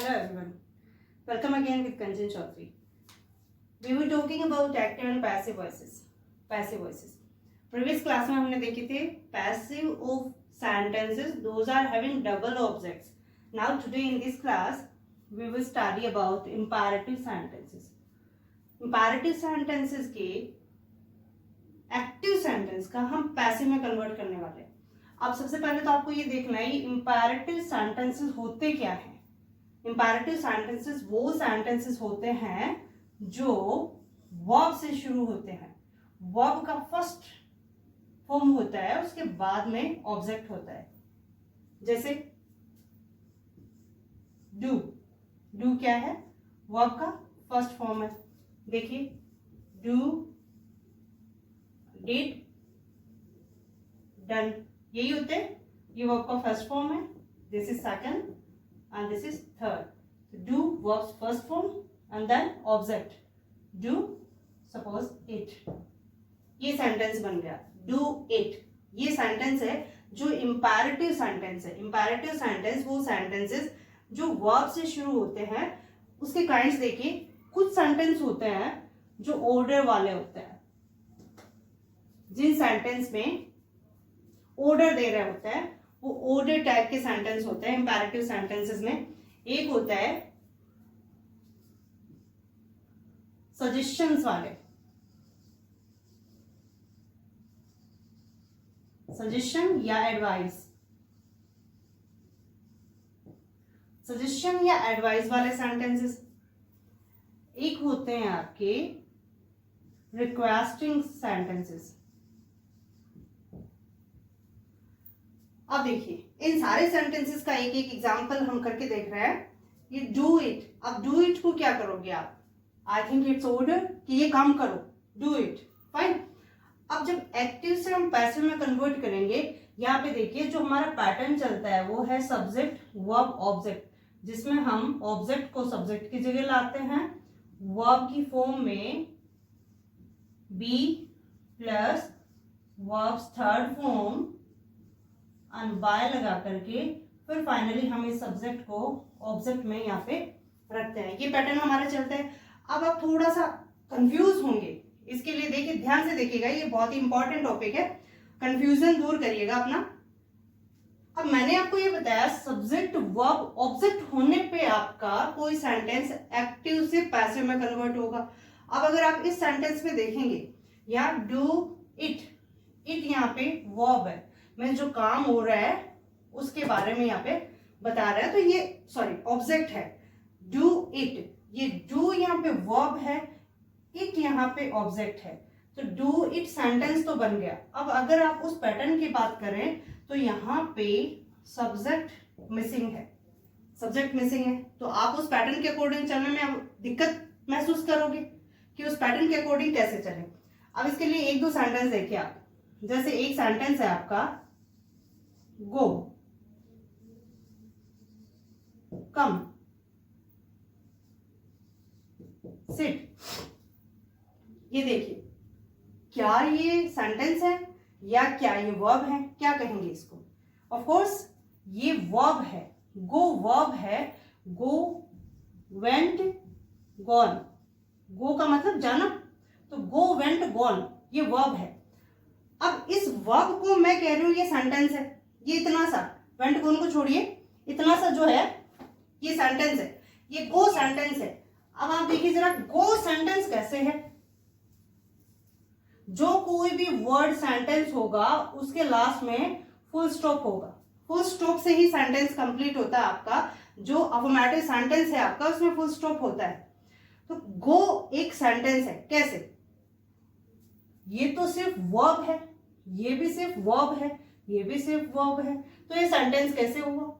Hello everyone. Welcome again with Kanchan Chaudhary. We were talking about active and passive voices. Passive voices. Previous class में हमने देखे थे passive of sentences. Those are having double objects. Now today in this class we will study about imperative sentences. Imperative sentences के active sentence का हम passive में convert करने वाले हैं. अब सबसे पहले तो आपको ये देखना है imperative sentences होते क्या हैं. इंपैरेटिव सेंटेंसेस वो सेंटेंसेस होते हैं जो वर्ब से शुरू होते हैं. वर्ब का फर्स्ट फॉर्म होता है, उसके बाद में ऑब्जेक्ट होता है. जैसे डू. डू क्या है? वर्ब का फर्स्ट फॉर्म है. देखिए डू, डिड, डन, यही होते हैं. ये वर्ब का फर्स्ट फॉर्म है. This is second and this is third. So do verbs first form and then object. Do, suppose it. ये सेंटेंस बन गया. Do it. ये सेंटेंस है जो इंपैरेटिव सेंटेंस है. इंपैरेटिव सेंटेंस वो सेंटेंसेस जो वर्ब से शुरू होते हैं. उसके काइंड्स देखिए. कुछ सेंटेंस होते हैं जो ऑर्डर वाले होते हैं. जिन सेंटेंस में ऑर्डर दे रहे होते हैं वो ऑर्डर टाइप के सेंटेंस होते हैं इंपैरेटिव सेंटेंसेस में. एक होता है सजेशंस वाले. सजेशन या एडवाइस. सजेशन या एडवाइस वाले सेंटेंसेस. एक होते हैं आपके रिक्वेस्टिंग सेंटेंसेस. अब देखिए इन सारे सेंटेंसेस का एक एक एग्जांपल हम करके देख रहे हैं. ये डू इट. अब डू इट को क्या करोगे आप? आई थिंक इट्स ऑर्डर कि ये काम करो. Do it. फाइन. अब जब एक्टिव से हम पैसिव में कन्वर्ट करेंगे, यहाँ पे देखिए जो हमारा पैटर्न चलता है वो है सब्जेक्ट वर्ब ऑब्जेक्ट, जिसमें हम ऑब्जेक्ट को सब्जेक्ट की जगह लाते हैं. वर्ब की फॉर्म में be plus verb's third form और बाय लगा करके फिर फाइनली हम इस सब्जेक्ट को ऑब्जेक्ट में यहाँ पे रखते हैं. ये पैटर्न हमारा चलता है. अब आप थोड़ा सा कंफ्यूज होंगे, इसके लिए देखिए ध्यान से देखिएगा. ये बहुत ही इंपॉर्टेंट टॉपिक है. कंफ्यूजन दूर करिएगा अपना. अब मैंने आपको ये बताया सब्जेक्ट वर्ब ऑब्जेक्ट होने पे आपका कोई सेंटेंस एक्टिव से पैसिव में कन्वर्ट होगा. अब अगर आप इस सेंटेंस में देखेंगे यहाँ डू इट. इट यहाँ पे वर्ब है, में जो काम हो रहा है उसके बारे में यहाँ पे बता रहा है. तो ये सॉरी ऑब्जेक्ट है. Do it. ये डू यहाँ पे वर्ब है, इट यहाँ पे ऑब्जेक्ट है. तो डू इट सेंटेंस तो बन गया. अब अगर आप उस पैटर्न की बात करें तो यहाँ पे सब्जेक्ट मिसिंग है. सब्जेक्ट मिसिंग है तो आप उस पैटर्न के अकॉर्डिंग चलने में अब दिक्कत महसूस करोगे कि उस पैटर्न के अकॉर्डिंग कैसे चले. अब इसके लिए एक दो सेंटेंस देखिए आप. जैसे एक सेंटेंस है आपका गो, कम, सिट. ये देखिए क्या ये सेंटेंस है या क्या ये वर्ब है? क्या कहेंगे इसको? ऑफ कोर्स ये वर्ब है. गो वर्ब है. गो, वेंट, गॉन. गो का मतलब जाना, तो गो, वेंट, गॉन ये वर्ब है. अब इस वर्ब को मैं कह रही हूं ये सेंटेंस है. ये इतना सा वेंट गॉन को छोड़िए, इतना सा जो है ये सेंटेंस है. ये गो सेंटेंस है. अब आप देखिए जरा गो सेंटेंस कैसे है. जो कोई भी वर्ड सेंटेंस होगा उसके लास्ट में फुल स्टॉप होगा. फुल स्टॉप से ही सेंटेंस कंप्लीट होता है आपका. जो अफर्मेटिव सेंटेंस है आपका उसमें फुल स्टॉप होता है. तो गो एक सेंटेंस है. कैसे? ये तो सिर्फ वर्ब है, ये भी सिर्फ वर्ब है, ये भी सिर्फ वर्ब है. तो ये सेंटेंस कैसे हुआ?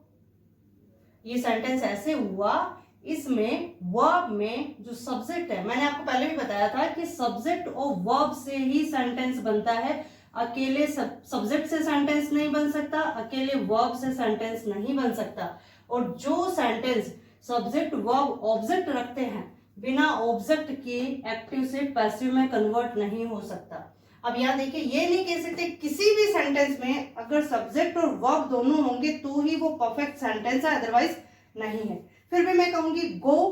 ये सेंटेंस ऐसे हुआ, इसमें वर्ब में जो सब्जेक्ट है, मैंने आपको पहले भी बताया था कि सब्जेक्ट और वर्ब से ही सेंटेंस बनता है. अकेले सब्जेक्ट से सेंटेंस नहीं बन सकता, अकेले वर्ब से सेंटेंस नहीं बन सकता. और जो सेंटेंस सब्जेक्ट वर्ब ऑब्जेक्ट रखते हैं बिना ऑब्जेक्ट के एक्टिव से पैसिव में कन्वर्ट नहीं हो सकता. अब यहाँ देखिए ये नहीं कह सकते किसी भी सेंटेंस में अगर सब्जेक्ट और वर्ब दोनों होंगे तो ही वो परफेक्ट सेंटेंस है, अदरवाइज नहीं है. फिर भी मैं कहूंगी गो,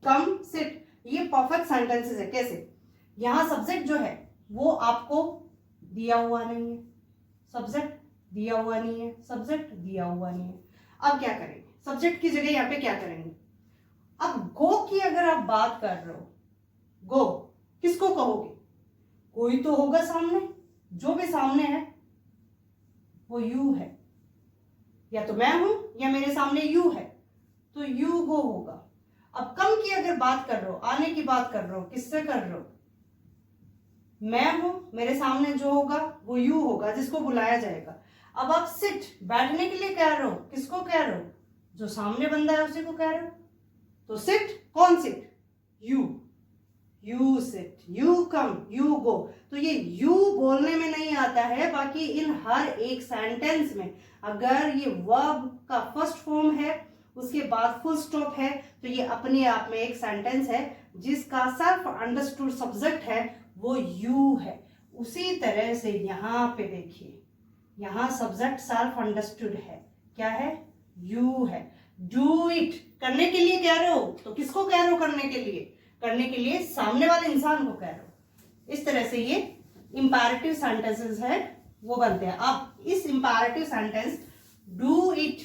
कम, सिट, ये परफेक्ट सेंटेंसेस है। कैसे? यहाँ सब्जेक्ट जो है वो आपको दिया हुआ नहीं है, सब्जेक्ट दिया हुआ नहीं है, सब्जेक्ट दिया हुआ नहीं है। अब क्या करेंगे? सब्जेक्ट की जगह यहाँ पे क्या करेंगे? अब गो की अगर आप बात कर रहे हो, गो किसको कहोगे? कोई तो होगा सामने, जो भी सामने है वो यू है, या तो मैं हूं या मेरे सामने यू है, तो यू गो होगा। अब कम की अगर बात कर रहे हो, आने की बात कर रहे हो, किससे कर रहे हो? मैं हूं, मेरे सामने जो होगा वो यू होगा, जिसको बुलाया जाएगा। अब आप सिट, बैठने के लिए कह रहे हो, किसको कह रहे हो? जो सामने बंदा है उसी को कह रहे हो। तो सिट, कौन sit? You, you sit, you come, you go. तो ये यू बोलने में नहीं आता है, बाकी इन हर एक सेंटेंस में अगर ये वर्ब का फर्स्ट फॉर्म है, उसके बाद फुल स्टॉप है, तो ये अपने आप में एक सेंटेंस है जिसका सेल्फ अंडरस्टूड सब्जेक्ट है वो यू है। उसी तरह से यहाँ पे देखिए, यहाँ सब्जेक्ट सेल्फ अंडरस्टूड है, क्या है? यू है। डू इट, करने के लिए कह रहे हो, तो किसको कह रहे हो करने के लिए? करने के लिए सामने वाले इंसान को कह रहे हो। इस तरह से ये इंपैरेटिव सेंटेंसेस है वो बनते हैं। अब इस इंपैरेटिव सेंटेंस डू इट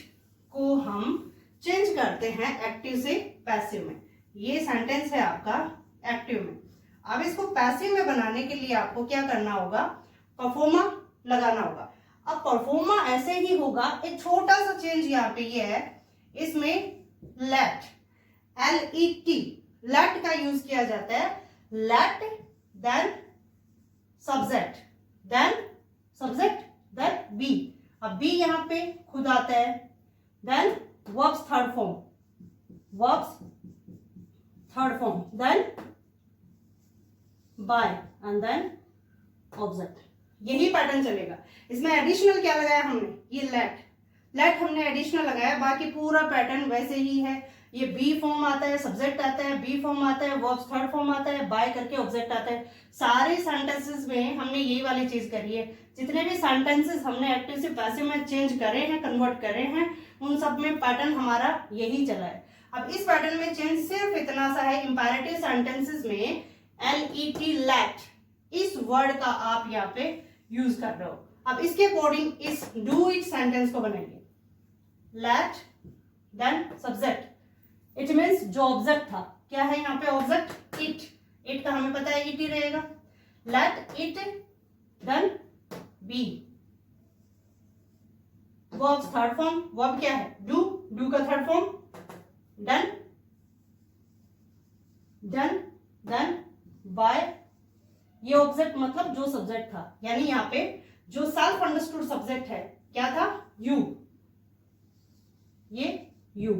को हम चेंज करते हैं एक्टिव से पैसिव में। ये सेंटेंस है आपका एक्टिव में। अब इसको पैसिव में बनाने के लिए आपको क्या करना होगा? परफॉर्मा लगाना होगा। अब परफॉर्मा ऐसे ही होगा, एक छोटा सा चेंज यहाँ पे ये है, इसमें लेट, LET, लेट का यूज किया जाता है। Let then subject, then be. अब बी यहाँ पे खुद आता है, then verb's third form, then by and then object. यही पैटर्न चलेगा। इसमें एडिशनल क्या लगाया हमने? ये लेट हमने एडिशनल लगाया, बाकी पूरा पैटर्न वैसे ही है। ये बी फॉर्म आता है, सब्जेक्ट आता है, बी फॉर्म आता है, वर्ब्स थर्ड फॉर्म आता है, बाय करके ऑब्जेक्ट आता है। सारे सेंटेंसेस में हमने यही वाली चीज करी है। जितने भी सेंटेंसेस हमने एक्टिव से पैसिव में चेंज करे हैं, कन्वर्ट करे हैं, उन सब में पैटर्न हमारा यही चला है। अब इस पैटर्न में चेंज सिर्फ इतना सा है, इंपैरेटिव सेंटेंसेस में LET, लेट, इस वर्ड का आप यहाँ पे यूज कर रहे हो। अब इसके अकॉर्डिंग इस डू इट सेंटेंस को बनाइए। Let then subject, it means जो ऑब्जेक्ट था, क्या है यहाँ पे ऑब्जेक्ट? इट का हमें पता है इट ही रहेगा। Let it then be, verb's third form, verb क्या है? डू का थर्ड फॉर्म, देन बाय। ये ऑब्जेक्ट मतलब जो सब्जेक्ट था, यानी यहाँ पे जो सेल्फ अंडरस्टूड सब्जेक्ट है क्या था? यू, ये यू।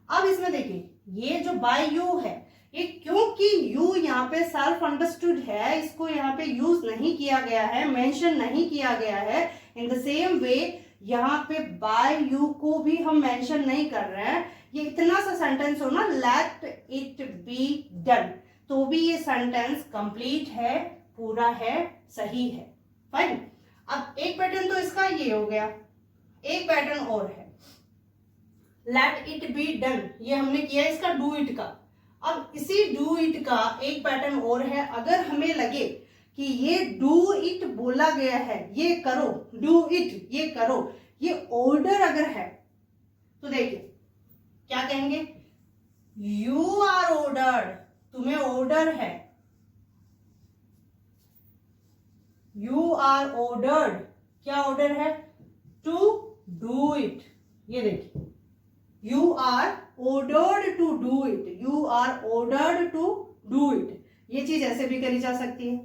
अब इसमें देखिए, ये जो बाय यू है, ये क्योंकि यू यहाँ पे सेल्फ अंडरस्टूड है, इसको यहाँ पे यूज नहीं किया गया है, मेंशन नहीं किया गया है। इन द सेम वे यहाँ पे बाय यू को भी हम मेंशन नहीं कर रहे हैं। ये इतना सा सेंटेंस हो ना, लेट इट बी डन, तो भी ये सेंटेंस कंप्लीट है, पूरा है, सही है, फाइन। अब एक पैटर्न तो इसका ये हो गया, एक पैटर्न और है लेट इट बी डन, ये हमने किया इसका डू इट का। अब इसी डू इट का एक पैटर्न और है। अगर हमें लगे कि ये डू इट बोला गया है, ये करो, डू इट, ये करो, ये ऑर्डर अगर है, तो देखिए क्या कहेंगे? यू आर ऑर्डर्ड, तुम्हें ऑर्डर है, यू आर ऑर्डर्ड, क्या ऑर्डर है? To do it. ये देखिए, you are ordered to do it, you are ordered to do it. ये चीज ऐसे भी करी जा सकती है।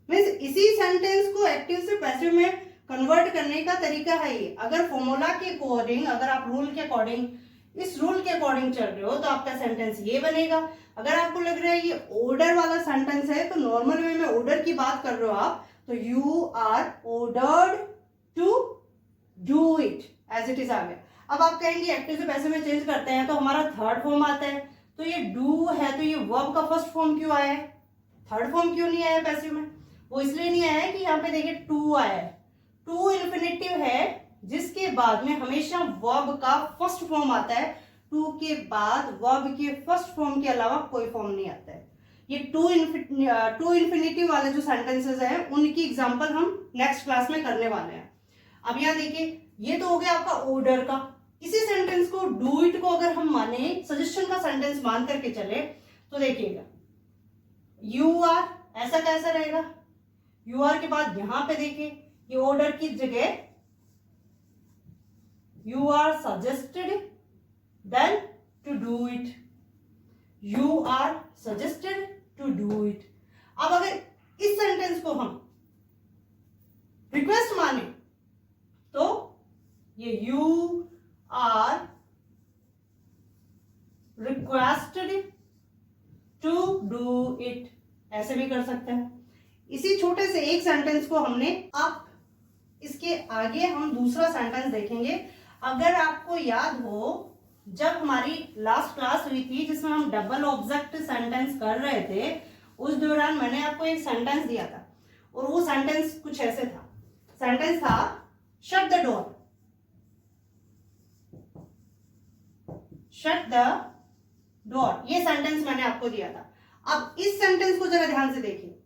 मीन्स इसी सेंटेंस को एक्टिव से पैसिव में कन्वर्ट करने का तरीका है ये। अगर फॉर्मूला के अकॉर्डिंग, अगर आप रूल के अकॉर्डिंग, इस रूल के अकॉर्डिंग चल रहे हो, तो आपका सेंटेंस ये बनेगा। अगर आपको लग रहा है ये ऑर्डर वाला सेंटेंस है, तो नॉर्मल वे में ऑर्डर की बात कर रहे हो आप, तो you are ordered to do it, as it is आ गया। अब आप कहेंगे एक्टिव से पैसिव में चेंज करते हैं तो हमारा थर्ड फॉर्म आता है, तो ये डू है, तो ये वर्ब का फर्स्ट फॉर्म क्यों आया है? थर्ड फॉर्म क्यों नहीं आया पैसिव में? वो इसलिए नहीं आया है कि यहाँ पे देखिए टू आया है। टू इन्फिनेटिव है, जिसके बाद में हमेशा वर्ब का फर्स्ट फॉर्म आता है। टू के बाद वर्ब के फर्स्ट फॉर्म के अलावा कोई फॉर्म नहीं आता है। ये टू इन्फिनिटिव वाले जो सेंटेंसेस हैं उनकी एग्जांपल हम नेक्स्ट क्लास में करने वाले हैं। अब यहाँ देखिए, ये तो हो गया आपका ऑर्डर का। इसी सेंटेंस को डू इट को अगर हम माने, सजेशन का सेंटेंस मान करके चले, तो देखिएगा यू आर ऐसा कैसा रहेगा, यू आर के बाद यहां पे देखिए ये ऑर्डर की जगह you are suggested then to do it, you are suggested to do it. अब अगर इस सेंटेंस को हम रिक्वेस्ट माने तो ये you are requested to do it, ऐसे भी कर सकते हैं। इसी छोटे से एक सेंटेंस को हमने, अब इसके आगे हम दूसरा सेंटेंस देखेंगे। अगर आपको याद हो, जब हमारी लास्ट क्लास हुई थी जिसमें हम डबल ऑब्जेक्ट सेंटेंस कर रहे थे, उस दौरान मैंने आपको एक सेंटेंस दिया था और वो सेंटेंस कुछ ऐसे था। सेंटेंस था shut the door, shut the door, ये सेंटेंस मैंने आपको दिया था। अब इस सेंटेंस को जरा ध्यान से देखिए।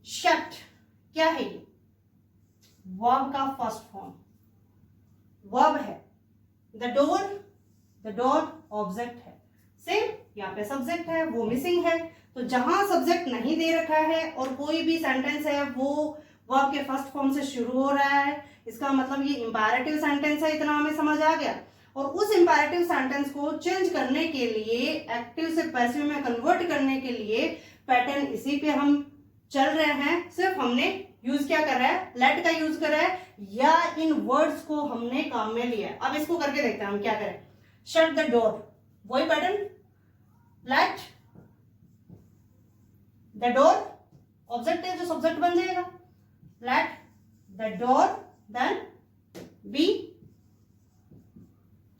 शट क्या है, ये वर्ब का फर्स्ट फॉर्म वर्ब है। द डोर ऑब्जेक्ट है। सेम यहाँ पे सब्जेक्ट है, वो मिसिंग है। तो जहां सब्जेक्ट नहीं दे रखा है और कोई भी सेंटेंस है वो वर्ब के फर्स्ट फॉर्म से शुरू हो रहा है, इसका मतलब ये इंपैरेटिव सेंटेंस है। इतना हमें समझ आ गया। और उस इंपैरेटिव सेंटेंस को चेंज करने के लिए, एक्टिव से पैसिव में कन्वर्ट करने के लिए पैटर्न इसी पे हम चल रहे हैं। सिर्फ हमने यूज क्या कर रहा है, लेट का यूज कर रहा है, या इन वर्ड्स को हमने काम में लिया है। अब इसको करके देखते हैं हम क्या करें। शट द डोर, वही pattern, let the door object है जो सब्जेक्ट बन जाएगा, let the door then be,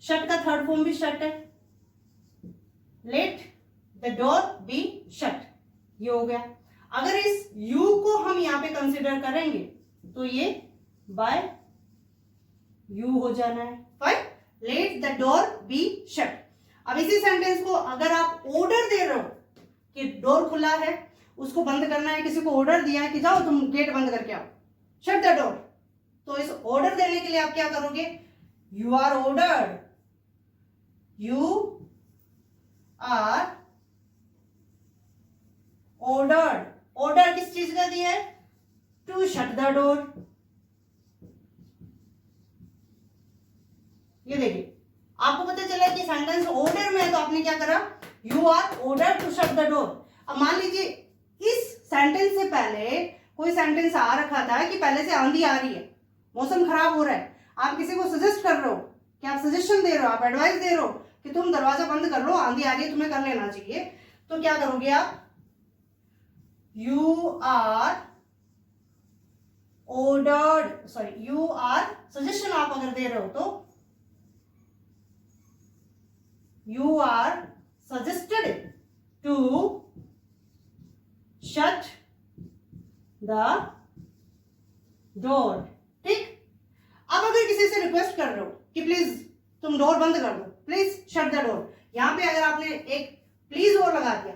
shut का थर्ड फॉर्म भी शट है, let the door be shut, ये हो गया। अगर इस यू को हम यहां पे कंसिडर करेंगे तो ये बाय यू हो जाना है। Fine, late the door be shut. अब इसी सेंटेंस को अगर आप ऑर्डर दे रहे हो कि डोर खुला है, उसको बंद करना है, किसी को ऑर्डर दिया है कि जाओ तुम गेट बंद करके आओ, शट द डोर, तो इस ऑर्डर देने के लिए आप क्या करोगे, you are ordered, you are ordered. Order किस चीज का दिया है, टू शट द डोर। ये देखिए, आपको पता चला कि सेंटेंस ऑर्डर में है तो आपने क्या करा, you are order to shut the door. अब मान लीजिए इस सेंटेंस से पहले कोई सेंटेंस आ रखा था कि पहले से आंधी आ रही है, मौसम खराब हो रहा है, आप किसी को सजेस्ट कर रहे हो कि आप सजेशन दे रहे हो, आप एडवाइस दे रहे हो कि तुम दरवाजा बंद कर लो, आंधी आ रही है, तुम्हें कर लेना चाहिए। तो क्या करोगे आप, you are ordered, sorry you are suggestion आप अगर दे रहे हो तो you are suggested to shut the door. ठीक, अब अगर किसी से रिक्वेस्ट कर रहे हो कि प्लीज तुम डोर बंद कर दो, प्लीज शट द डोर, यहां पे अगर आपने एक प्लीज और लगा दिया,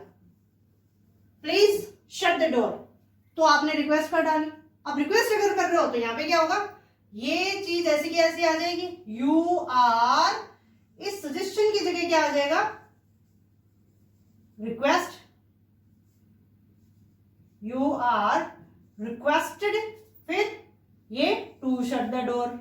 प्लीज शट द डोर, तो आपने रिक्वेस्ट कर डाली। अब रिक्वेस्ट अगर कर रहे हो तो यहां पे क्या होगा, ये चीज ऐसी की ऐसी आ जाएगी, यू आर, इस सजेशन की जगह क्या आ जाएगा, रिक्वेस्ट, यू आर रिक्वेस्टेड, फिर ये to shut the door,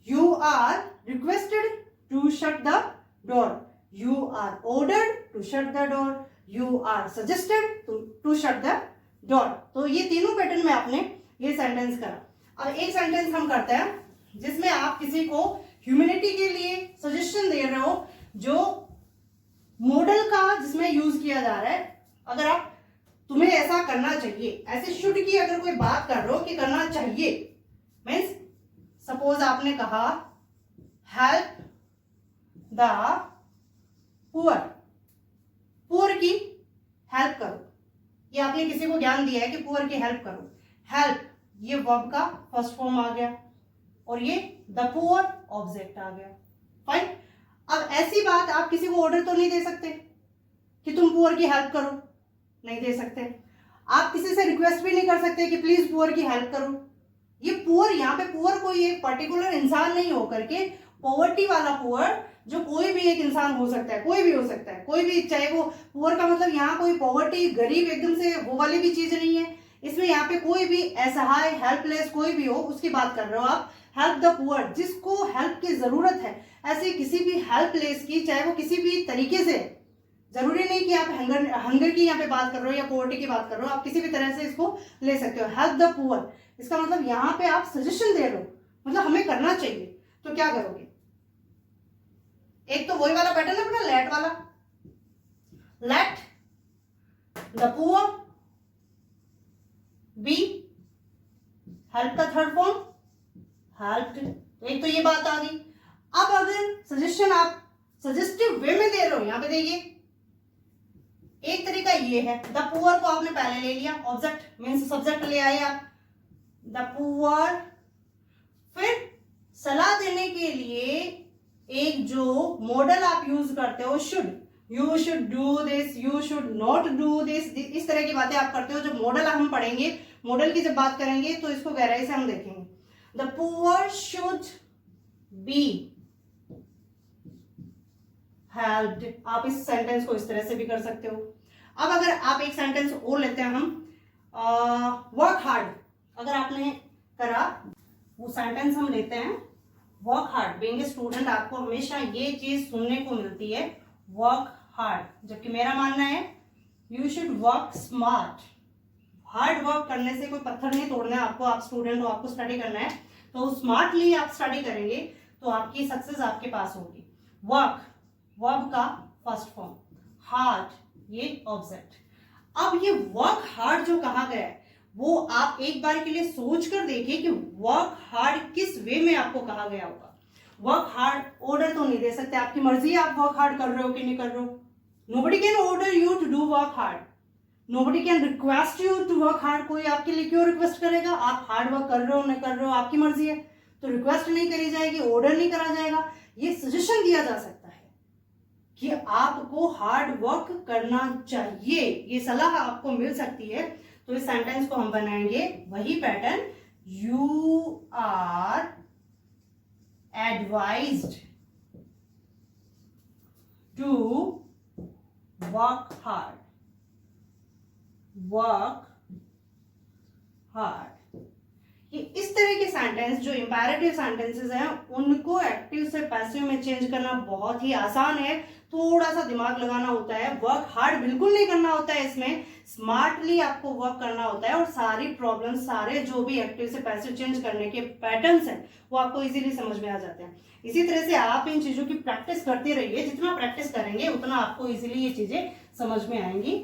you are requested to shut the door, you are ordered to shut the door, you are suggested to shut the door. तो ये तीनों पैटर्न में आपने ये सेंटेंस करा। अब एक सेंटेंस हम करते हैं जिसमें आप किसी को ह्यूमैनिटी के लिए सजेशन दे रहे हो, जो मॉडल का जिसमें यूज किया जा रहा है। अगर आप, तुम्हें ऐसा करना चाहिए, ऐसे शुड की अगर कोई बात कर रहे हो कि करना चाहिए, मीन्स सपोज आपने कहा हेल्प द पुअर, पुअर की हेल्प करो, ये आपने किसी को ज्ञान दिया है कि पुअर की हेल्प करो। हेल्प ये वर्ब का फर्स्ट फॉर्म आ गया और ये द पुअर ऑब्जेक्ट आ गया। फाइन, अब ऐसी बात आप किसी को ऑर्डर तो नहीं दे सकते कि तुम पुअर की हेल्प करो, नहीं दे सकते। आप किसी से रिक्वेस्ट भी नहीं कर सकते कि प्लीज पुअर की हेल्प करो। ये पुअर, यहाँ पे पुअर कोई एक पर्टिकुलर इंसान नहीं होकर के, पॉवर्टी वाला पुअर जो कोई भी एक इंसान हो सकता है, कोई भी हो सकता है, कोई भी, चाहे वो पुअर का मतलब यहाँ कोई पॉवर्टी गरीब एकदम से वो वाली भी चीज नहीं है इसमें। यहाँ पे कोई भी असहाय, हेल्पलेस कोई भी हो उसकी बात कर रहे हो आप। हेल्प द पुअर, जिसको हेल्प की जरूरत है, ऐसे किसी भी हेल्पलेस की, चाहे वो किसी भी तरीके से, जरूरी नहीं कि आप हंगर की यहाँ पे बात कर रहे हो या पॉवर्टी की बात कर रहे हो, आप किसी भी तरह से इसको ले सकते हो। हेल्प द पुअर, इसका मतलब यहाँ पे आप सजेशन दे रहे हो, मतलब हमें करना चाहिए, तो क्या करोगे? एक तो वही वाला पैटर्न है अपना, लेट वाला, let the poor be, help का थर्ड फॉर्म हेल्प्ड। तो एक तो ये बात आ गई। अब अगर सजेशन आप सजेस्टिव वे में दे रहे हो, यहां पे देखिए, एक तरीका ये है, द पुअर को आपने पहले ले लिया, ऑब्जेक्ट मीन्स सब्जेक्ट ले आए आप, द पुअर, फिर सलाह देने के लिए एक जो मॉडल आप यूज करते हो, should, you should do this, you should not do this, इस तरह की बातें आप करते हो। जो मॉडल हम पढ़ेंगे, मॉडल की जब बात करेंगे तो इसको गहराई से हम देखेंगे। The poor should be helped, आप इस सेंटेंस को इस तरह से भी कर सकते हो। अब अगर आप एक सेंटेंस और लेते हैं हम, वर्क हार्ड, अगर आपने करा वो सेंटेंस हम लेते हैं, work hard. Being a student आपको हमेशा ये चीज सुनने को मिलती है, वर्क हार्ड, जबकि मेरा मानना है you should work smart. Hard work करने से कोई पत्थर नहीं तोड़ना है आपको, आप स्टूडेंट हो, आपको स्टडी करना है, तो स्मार्टली आप स्टडी करेंगे तो आपकी सक्सेस आपके पास होगी। वर्क, वर्ब का फर्स्ट फॉर्म, हार्ड ये ऑब्जेक्ट। अब ये वर्क हार्ड जो कहा गया है वो आप एक बार के लिए सोच कर देखिए कि वर्क हार्ड किस वे में आपको कहा गया होगा। वर्क हार्ड ऑर्डर तो नहीं दे सकते, आपकी मर्जी है आप वर्क हार्ड कर रहे हो कि नहीं कर रहे हो। Nobody can order you to do work hard, nobody can request you to work hard. कोई आपके लिए क्यों रिक्वेस्ट करेगा? आप हार्ड वर्क कर रहे हो नहीं कर रहे हो आपकी मर्जी है, तो रिक्वेस्ट नहीं करी जाएगी, ऑर्डर नहीं करा जाएगा। ये सजेशन दिया जा सकता है कि आपको हार्ड वर्क करना चाहिए, ये सलाह आपको मिल सकती है। तो इस सेंटेंस को हम बनाएंगे वही pattern, you are advised to work hard, work hard. ये इस तरह के सेंटेंस जो इंपैरेटिव सेंटेंसेस हैं उनको एक्टिव से पैसिव में चेंज करना बहुत ही आसान है, थोड़ा सा दिमाग लगाना होता है। वर्क हार्ड बिल्कुल नहीं करना होता है, इसमें स्मार्टली आपको वर्क करना होता है और सारी प्रॉब्लम, सारे जो भी एक्टिव से पैसिव चेंज करने के पैटर्न्स हैं वो आपको इजीली समझ में आ जाते हैं। इसी तरह से आप इन चीजों की प्रैक्टिस करते रहिए, जितना प्रैक्टिस करेंगे उतना आपको इजीली ये चीजें समझ में आएंगी।